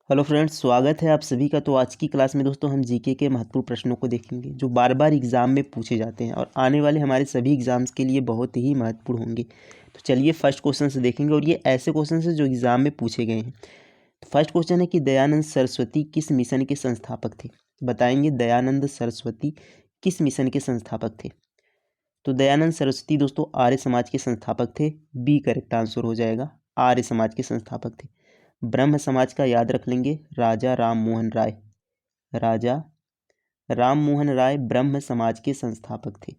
Hello friends, स्वागत है आप सभी का। तो आज की क्लास में दोस्तों हम जीके के महत्वपूर्ण प्रश्नों को देखेंगे जो बार बार एग्जाम में पूछे जाते हैं और आने वाले हमारे सभी एग्जाम्स के लिए बहुत ही महत्वपूर्ण होंगे। तो चलिए फर्स्ट क्वेश्चन से देखेंगे और ये ऐसे क्वेश्चन हैं जो एग्जाम में पूछे गए हैं। तो फर्स्ट क्वेश्चन है कि दयानंद सरस्वती किस मिशन के संस्थापक थे। बताएंगे दयानंद सरस्वती किस मिशन के संस्थापक थे। तो दयानंद सरस्वती दोस्तों आर्य समाज के संस्थापक थे। बी करेक्ट आंसर हो जाएगा, आर्य समाज के संस्थापक थे। ब्रह्म समाज का याद रख लेंगे, राजा राम मोहन राय। राजा राम मोहन राय ब्रह्म समाज के संस्थापक थे।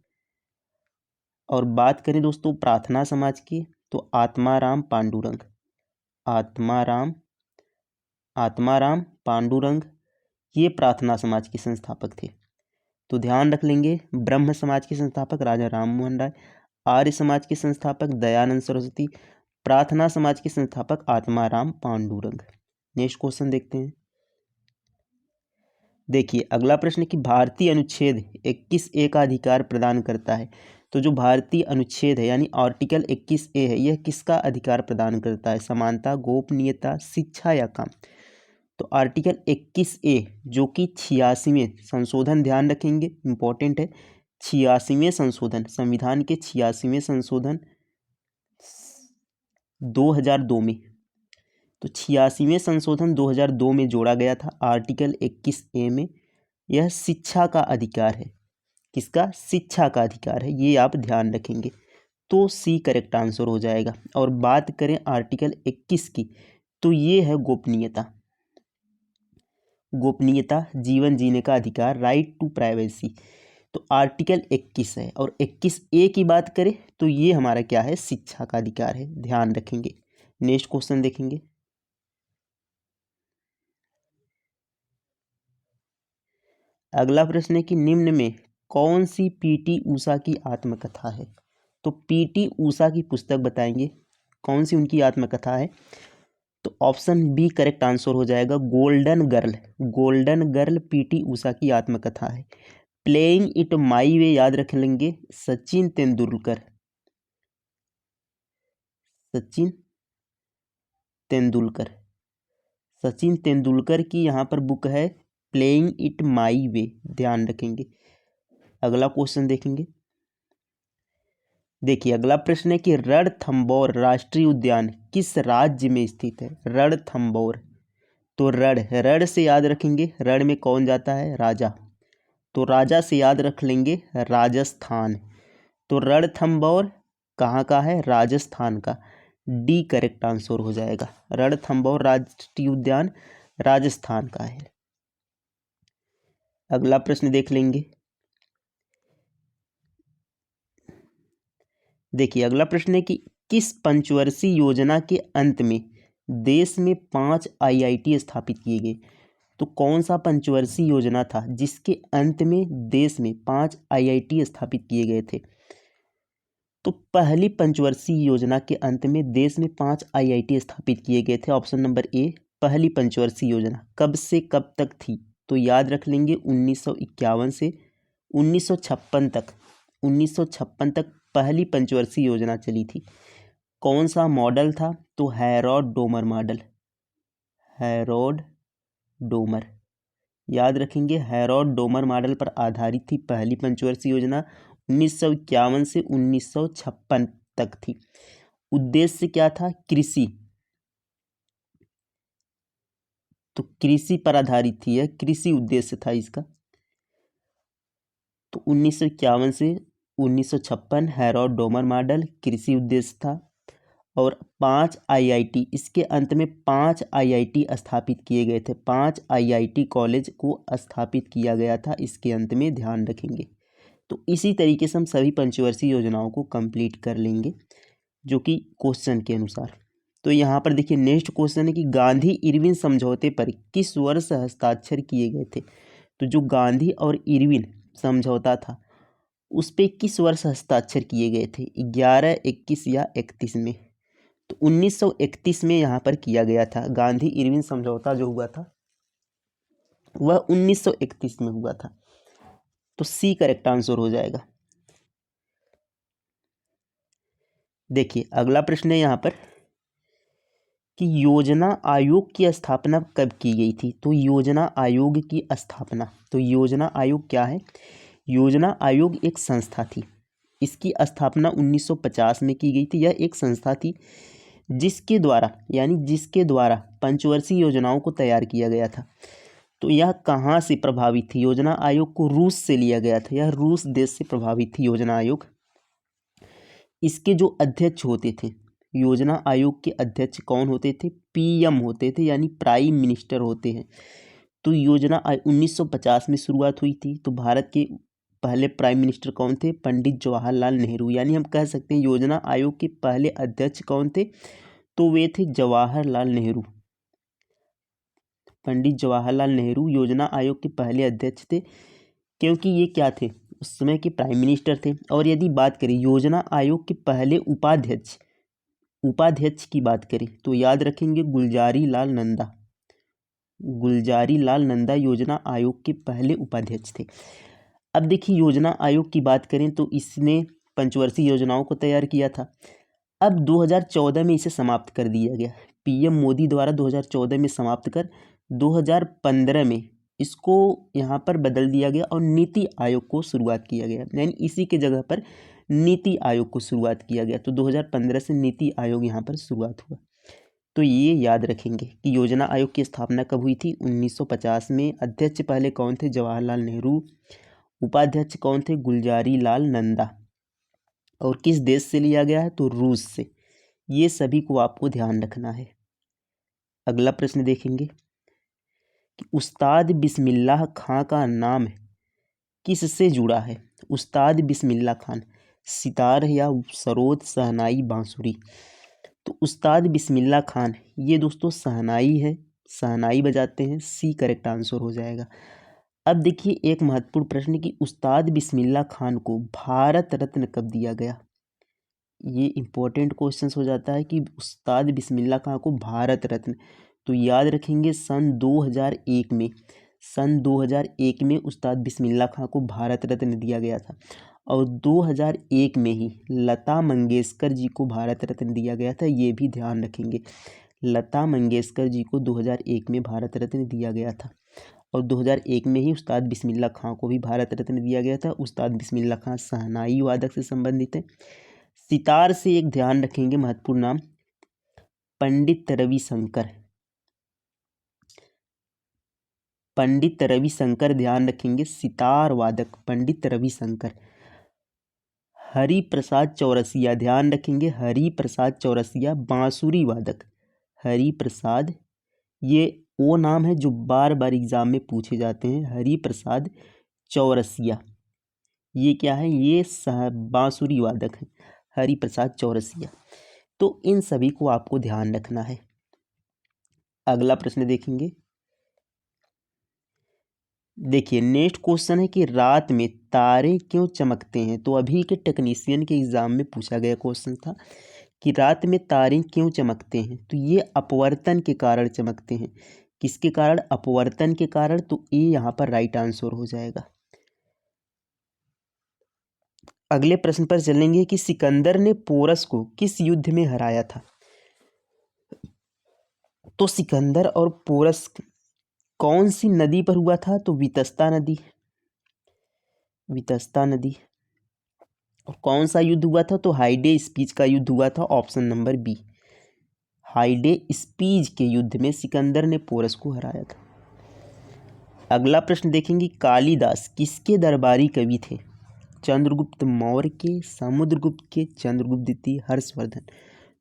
और बात करें दोस्तों प्रार्थना समाज की, तो आत्माराम पांडुरंग। आत्माराम आत्माराम पांडुरंग ये प्रार्थना समाज के संस्थापक थे। तो ध्यान रख लेंगे ब्रह्म समाज के संस्थापक राजा राम मोहन राय, आर्य समाज के संस्थापक दयानंद सरस्वती, प्रार्थना समाज के संस्थापक आत्माराम पांडुरंग। नेक्स्ट क्वेश्चन देखते हैं। देखिए अगला प्रश्न कि भारतीय अनुच्छेद 21A का अधिकार प्रदान करता है। तो जो भारतीय अनुच्छेद है यानी आर्टिकल 21A है, यह किसका अधिकार प्रदान करता है। समानता, गोपनीयता, शिक्षा या काम। तो आर्टिकल 21A जो कि 86वें संशोधन, ध्यान रखेंगे इंपॉर्टेंट है, 86वें संशोधन, संविधान के 86वें संशोधन 2002 में, तो 86वें संशोधन 2002 में जोड़ा गया था आर्टिकल 21A में। यह शिक्षा का अधिकार है। किसका? शिक्षा का अधिकार है, ये आप ध्यान रखेंगे। तो सी करेक्ट आंसर हो जाएगा। और बात करें आर्टिकल 21 की, तो ये है गोपनीयता। गोपनीयता, जीवन जीने का अधिकार, राइट टू प्राइवेसी। तो आर्टिकल 21 है। और 21A की बात करें तो ये हमारा क्या है, शिक्षा का अधिकार है, ध्यान रखेंगे। नेक्स्ट क्वेश्चन देखेंगे। अगला प्रश्न है कि निम्न में कौन सी पीटी उषा की आत्मकथा है। तो पीटी उषा की पुस्तक बताएंगे, कौन सी उनकी आत्मकथा है। तो ऑप्शन बी करेक्ट आंसर हो जाएगा, golden girl. Golden girl PT Usha की आत्मकथा है। प्लेइंग इट माई वे याद रख लेंगे, सचिन तेंदुलकर। सचिन तेंदुलकर सचिन तेंदुलकर की यहाँ पर बुक है प्लेइंग इट माई वे, ध्यान रखेंगे। अगला क्वेश्चन देखेंगे। देखिए अगला प्रश्न है कि रणथंभौर राष्ट्रीय उद्यान किस राज्य में स्थित है। रणथंभौर, तो रण से याद रखेंगे, रण में कौन जाता है, राजा। तो राजा से याद रख लेंगे राजस्थान। तो रणथंभौर कहाँ का है, राजस्थान का। डी करेक्ट आंसर हो जाएगा, रणथंभौर राष्ट्रीय उद्यान राजस्थान का है। अगला प्रश्न देख लेंगे। देखिए अगला प्रश्न है कि किस पंचवर्षीय योजना के अंत में देश में 5 आईआईटी स्थापित किए गए। तो कौन सा पंचवर्षीय योजना था जिसके अंत में देश में 5 आईआईटी स्थापित किए गए थे। तो पहली पंचवर्षीय योजना के अंत में देश में 5 आईआईटी स्थापित किए गए थे। ऑप्शन नंबर ए, पहली पंचवर्षीय योजना कब से कब तक थी। तो याद रख लेंगे 1951 से 1956 तक। 1956 तक पहली पंचवर्षीय योजना चली थी। कौन सा मॉडल था, तो Herod Domar model. Herod Domar, याद रखेंगे हैरोड डोमर मॉडल पर आधारित थी पहली पंचवर्षीय योजना। 1951 से 1956 तक थी। उद्देश्य क्या था, कृषि। तो कृषि पर आधारित थी, यह कृषि उद्देश्य था इसका। तो 1951 से 1956 हैरोड डोमर मॉडल कृषि उद्देश्य था। और 5 आईआईटी, इसके अंत में 5 आईआईटी स्थापित किए गए थे। 5 आईआईटी कॉलेज को स्थापित किया गया था इसके अंत में, ध्यान रखेंगे। तो इसी तरीके से हम सभी पंचवर्षीय योजनाओं को कंप्लीट कर लेंगे जो कि क्वेश्चन के अनुसार। तो यहाँ पर देखिए नेक्स्ट क्वेश्चन है कि गांधी इरविन समझौते पर किस वर्ष हस्ताक्षर किए गए थे। तो जो गांधी और इरविन समझौता था उस पे किस वर्ष हस्ताक्षर किए गए थे, 11, 21 या 31 में। तो 1931 में यहाँ पर किया गया था। गांधी इरविन समझौता जो हुआ था वह 1931 में हुआ था। तो सी करेक्ट आंसर हो जाएगा। देखिए अगला प्रश्न है यहाँ पर कि योजना आयोग की स्थापना कब की गई थी। तो योजना आयोग की स्थापना, तो योजना आयोग क्या है? योजना आयोग एक संस्था थी। इसकी स्थापना 1950 में की गई थी। यह एक संस्था थी जिसके द्वारा पंचवर्षीय योजनाओं को तैयार किया गया था। तो यह कहाँ से प्रभावित थी? योजना आयोग को रूस से लिया गया था। यह रूस देश से प्रभावित थी योजना आयोग। इसके जो अध्यक्ष होते थे, योजना आयोग के अध्यक्ष कौन होते थे? पीएम होते थे, यानी प्राइम मिनिस्टर होते हैं। तो योजना 1950 में शुरुआत हुई थी। तो भारत के पहले प्राइम मिनिस्टर कौन थे? पंडित जवाहरलाल नेहरू। यानी हम कह सकते हैं योजना आयोग के पहले अध्यक्ष कौन थे? तो वे थे जवाहरलाल नेहरू। पंडित जवाहरलाल नेहरू योजना आयोग के पहले अध्यक्ष थे, क्योंकि ये क्या थे? उस समय के प्राइम मिनिस्टर थे। और यदि बात करें योजना आयोग के पहले उपाध्यक्ष की बात करें तो याद रखेंगे गुलजारी लाल नंदा। गुलजारी लाल नंदा योजना आयोग के पहले उपाध्यक्ष थे। अब देखिए योजना आयोग की बात करें तो इसने पंचवर्षीय योजनाओं को तैयार किया था। अब 2014 में इसे समाप्त कर दिया गया। पीएम मोदी द्वारा 2014 में समाप्त कर 2015 में इसको यहाँ पर बदल दिया गया और नीति आयोग को शुरुआत किया गया। यानी इसी के जगह पर नीति आयोग को शुरुआत किया गया। तो 2015 से नीति आयोग यहाँ पर शुरुआत हुआ। तो ये याद रखेंगे कि योजना आयोग की स्थापना कब हुई थी? 1950 में। अध्यक्ष पहले कौन थे? जवाहरलाल नेहरू। उपाध्यक्ष कौन थे? गुलजारी लाल नंदा। और किस देश से लिया गया है? तो रूस से। ये सभी को आपको ध्यान रखना है। अगला प्रश्न देखेंगे कि उस्ताद बिस्मिल्लाह खां का नाम किससे जुड़ा है? उस्ताद बिस्मिल्लाह खान सितार या सरोद, शहनाई, बांसुरी। तो उस्ताद बिस्मिल्लाह खान ये दोस्तों शहनाई है, शहनाई बजाते हैं। सी करेक्ट आंसर हो जाएगा। अब देखिए एक महत्वपूर्ण प्रश्न कि उस्ताद बिस्मिल्लाह खान को भारत रत्न कब दिया गया? ये इंपॉर्टेंट क्वेश्चन हो जाता है कि उस्ताद बिस्मिल्लाह खान को भारत रत्न, तो याद रखेंगे सन 2001 में। सन 2001 में उस्ताद बिस्मिल्लाह खान को भारत रत्न दिया गया था। और 2001 में ही लता मंगेशकर जी को भारत रत्न दिया गया था। ये भी ध्यान रखेंगे, लता मंगेशकर जी को 2001 में भारत रत्न दिया गया था। और 2001 में ही उस्ताद बिस्मिल्लाह खां को भी भारत रत्न दिया गया था। उस्ताद बिस्मिल्लाह खां शहनाई वादक से संबंधित है। सितार से एक ध्यान रखेंगे महत्वपूर्ण नाम, पंडित रविशंकर। पंडित रविशंकर ध्यान रखेंगे, सितार वादक पंडित रविशंकर। हरि प्रसाद चौरसिया ध्यान रखेंगे, हरि प्रसाद चौरसिया बांसुरी वादक। हरि प्रसाद, ये वो नाम है जो बार बार एग्जाम में पूछे जाते हैं। हरि प्रसाद चौरसिया, ये क्या है? ये बांसुरी वादक है, हरि प्रसाद चौरसिया। तो इन सभी को आपको ध्यान रखना है। अगला प्रश्न देखेंगे। देखिए नेक्स्ट क्वेश्चन है कि रात में तारे क्यों चमकते हैं? तो अभी के टेक्नीशियन के एग्जाम में पूछा गया क्वेश्चन था कि रात में तारे क्यों चमकते हैं? तो ये अपवर्तन के कारण चमकते हैं। किसके कारण? अपवर्तन के कारण। तो ये यहाँ पर राइट आंसर हो जाएगा। अगले प्रश्न पर चलेंगे कि सिकंदर ने पोरस को किस युद्ध में हराया था? तो सिकंदर और पोरस कौन सी नदी पर हुआ था? तो वितस्ता नदी, वितस्ता नदी। और कौन सा युद्ध हुआ था? तो हाइडे स्पीच का युद्ध हुआ था। ऑप्शन नंबर बी, हाइडे स्पीच के युद्ध में सिकंदर ने पोरस को हराया था। अगला प्रश्न देखेंगे, कालिदास किसके दरबारी कवि थे? चंद्रगुप्त मौर्य के, समुद्रगुप्त के, चंद्रगुप्त द्वितीय, हर्षवर्धन।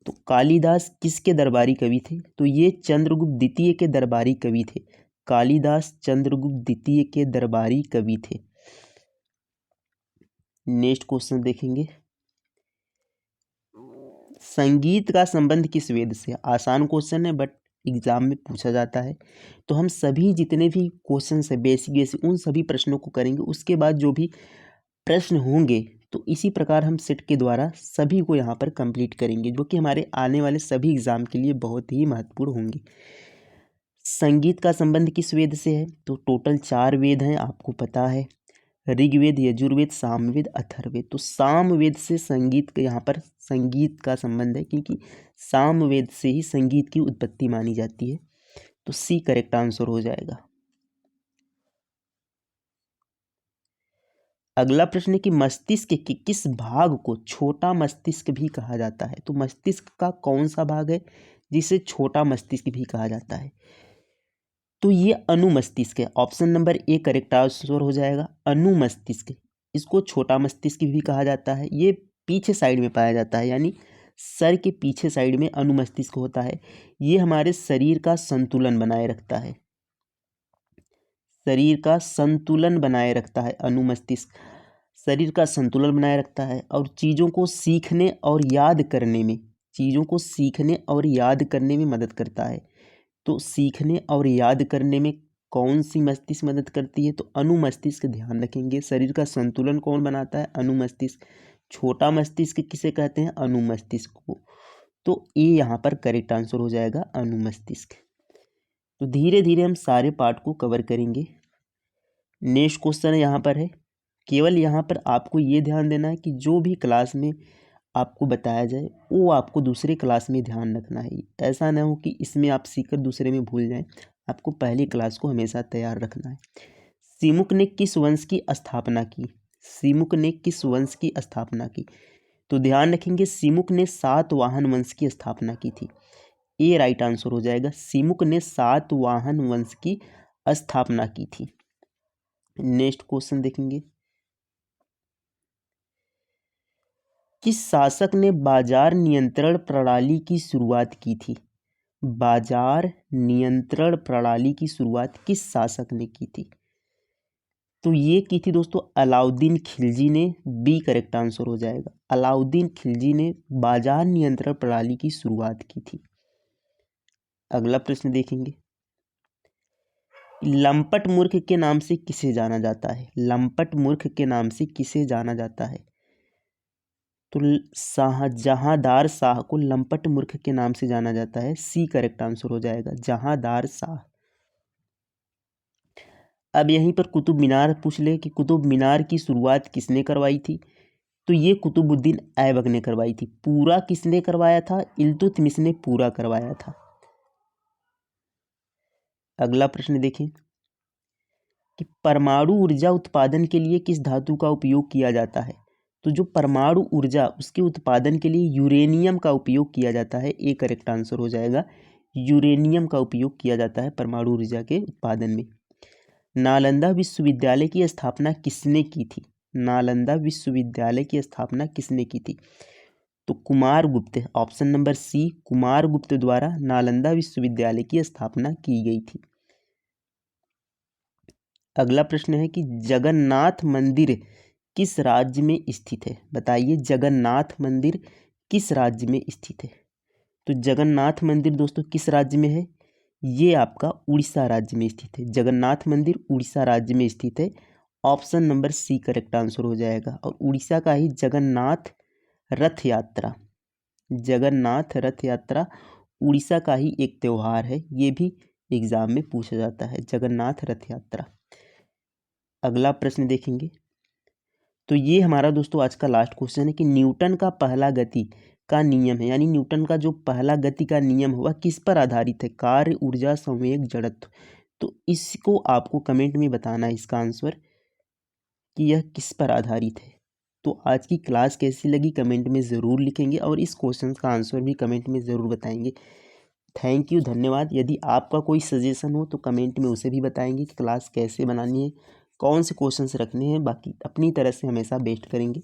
तो कालिदास किसके दरबारी कवि थे? तो ये चंद्रगुप्त द्वितीय के दरबारी कवि थे। कालिदास चंद्रगुप्त द्वितीय के दरबारी कवि थे। नेक्स्ट क्वेश्चन देखेंगे, संगीत का संबंध किस वेद से? आसान क्वेश्चन है बट एग्जाम में पूछा जाता है। तो हम सभी जितने भी क्वेश्चन है बेसिक उन सभी प्रश्नों को करेंगे। उसके बाद जो भी प्रश्न होंगे तो इसी प्रकार हम सेट के द्वारा सभी को यहाँ पर कंप्लीट करेंगे, जो कि हमारे आने वाले सभी एग्जाम के लिए बहुत ही महत्वपूर्ण होंगे। संगीत का संबंध किस वेद से है? तो टोटल 4 वेद हैं, आपको पता है, ऋग्वेद, यजुर्वेद, सामवेद, अथर्ववेद। तो सामवेद से संगीत का यहाँ पर संगीत का संबंध है, क्योंकि सामवेद से ही संगीत की उत्पत्ति मानी जाती है। तो सी करेक्ट आंसर हो जाएगा। अगला प्रश्न है कि मस्तिष्क के किस भाग को छोटा मस्तिष्क भी कहा जाता है। तो मस्तिष्क का कौन सा भाग है जिसे छोटा मस्तिष्क भी कहा जाता है? तो ये अनुमस्तिष्क है। Option number A correct answer हो जाएगा, अनुमस्तिष्क। इसको छोटा मस्तिष्क भी कहा जाता है। ये पीछे साइड में पाया जाता है, यानी सर के पीछे साइड में अनुमस्तिष्क होता है। ये हमारे शरीर का संतुलन बनाए रखता है, शरीर का संतुलन बनाए रखता है। अनुमस्तिष्क शरीर का संतुलन बनाए रखता है और चीज़ों को सीखने और याद करने में, चीज़ों को सीखने और याद करने में मदद करता है। तो सीखने और याद करने में कौन सी मस्तिष्क मदद करती है? तो अनुमस्तिष्क। ध्यान रखेंगे, शरीर का संतुलन कौन बनाता है? अनुमस्तिष्क। छोटा मस्तिष्क किसे कहते हैं? अनुमस्तिष्क को। तो ए यहाँ पर करेक्ट आंसर हो जाएगा, अनुमस्तिष्क। तो धीरे धीरे हम सारे पार्ट को कवर करेंगे। नेक्स्ट क्वेश्चन यहाँ पर है, केवल यहाँ पर आपको ये ध्यान देना है कि जो भी क्लास में आपको बताया जाए वो आपको दूसरे क्लास में ध्यान रखना है। ऐसा ना हो कि इसमें आप सीखकर दूसरे में भूल जाएं। आपको पहली क्लास को हमेशा तैयार रखना है। सिमुक ने किस वंश की स्थापना की? सिमुक ने किस वंश की स्थापना की? तो ध्यान रखेंगे, सिमुक ने सातवाहन वंश की स्थापना की थी। ए राइट आंसर हो जाएगा, सिमुक ने सातवाहन वंश की स्थापना की थी। नेक्स्ट क्वेश्चन देखेंगे, किस शासक ने बाजार नियंत्रण प्रणाली की शुरुआत की थी? बाजार नियंत्रण प्रणाली की शुरुआत किस शासक ने की थी? तो ये की थी दोस्तों अलाउद्दीन खिलजी ने। बी करेक्ट आंसर हो जाएगा, अलाउद्दीन खिलजी ने बाजार नियंत्रण प्रणाली की शुरुआत की थी। अगला प्रश्न देखेंगे, लंपट मूर्ख के नाम से किसे जाना जाता है? लंपट मूर्ख के नाम से किसे जाना जाता है? तो जहांदार शाह को लंपट मूर्ख के नाम से जाना जाता है। सी करेक्ट आंसर हो जाएगा, जहांदार शाह। अब यहीं पर कुतुब मीनार पूछ ले कि कुतुब मीनार की शुरुआत किसने करवाई थी? तो ये कुतुबुद्दीन ऐबक ने करवाई थी। पूरा किसने करवाया था? इल्तुतमिश ने पूरा करवाया था। अगला प्रश्न देखें कि परमाणु ऊर्जा उत्पादन के लिए किस धातु का उपयोग किया जाता है? तो जो परमाणु ऊर्जा उसके उत्पादन के लिए यूरेनियम का उपयोग किया जाता है। ए करेक्ट आंसर हो जाएगा, यूरेनियम का उपयोग किया जाता है परमाणु ऊर्जा के उत्पादन में। नालंदा विश्वविद्यालय की स्थापना किसने की थी? नालंदा विश्वविद्यालय की स्थापना किसने की थी? तो Kumaragupta. Option number C, Kumaragupta द्वारा नालंदा विश्वविद्यालय की स्थापना की गई थी। अगला प्रश्न है कि जगन्नाथ मंदिर किस राज्य में स्थित है? बताइए, जगन्नाथ मंदिर किस राज्य में स्थित है? तो जगन्नाथ मंदिर दोस्तों किस राज्य में है? ये आपका उड़ीसा राज्य में स्थित है। जगन्नाथ मंदिर उड़ीसा राज्य में स्थित है। Option number C correct answer हो जाएगा। और उड़ीसा का ही जगन्नाथ रथ यात्रा, जगन्नाथ रथ यात्रा उड़ीसा का ही एक त्यौहार है। ये भी एग्जाम में पूछा जाता है, जगन्नाथ रथ यात्रा। अगला प्रश्न देखेंगे, तो ये हमारा दोस्तों आज का लास्ट क्वेश्चन है कि न्यूटन का पहला गति का नियम है, यानी न्यूटन का जो पहला गति का नियम हुआ किस पर आधारित है? कार्य, ऊर्जा, संवेग, जड़त्व। तो इसको आपको कमेंट में बताना है इसका आंसर कि यह किस पर आधारित है। तो आज की क्लास कैसी लगी कमेंट में ज़रूर लिखेंगे और इस क्वेश्चन का आंसर भी कमेंट में ज़रूर बताएंगे। थैंक यू, धन्यवाद। यदि आपका कोई सजेशन हो तो कमेंट में उसे भी बताएंगे कि क्लास कैसे बनानी है, कौन से क्वेश्चंस रखने हैं। बाकी अपनी तरह से हमेशा बेस्ट करेंगे।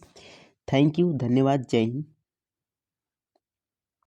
थैंक यू, धन्यवाद, जय हिंद।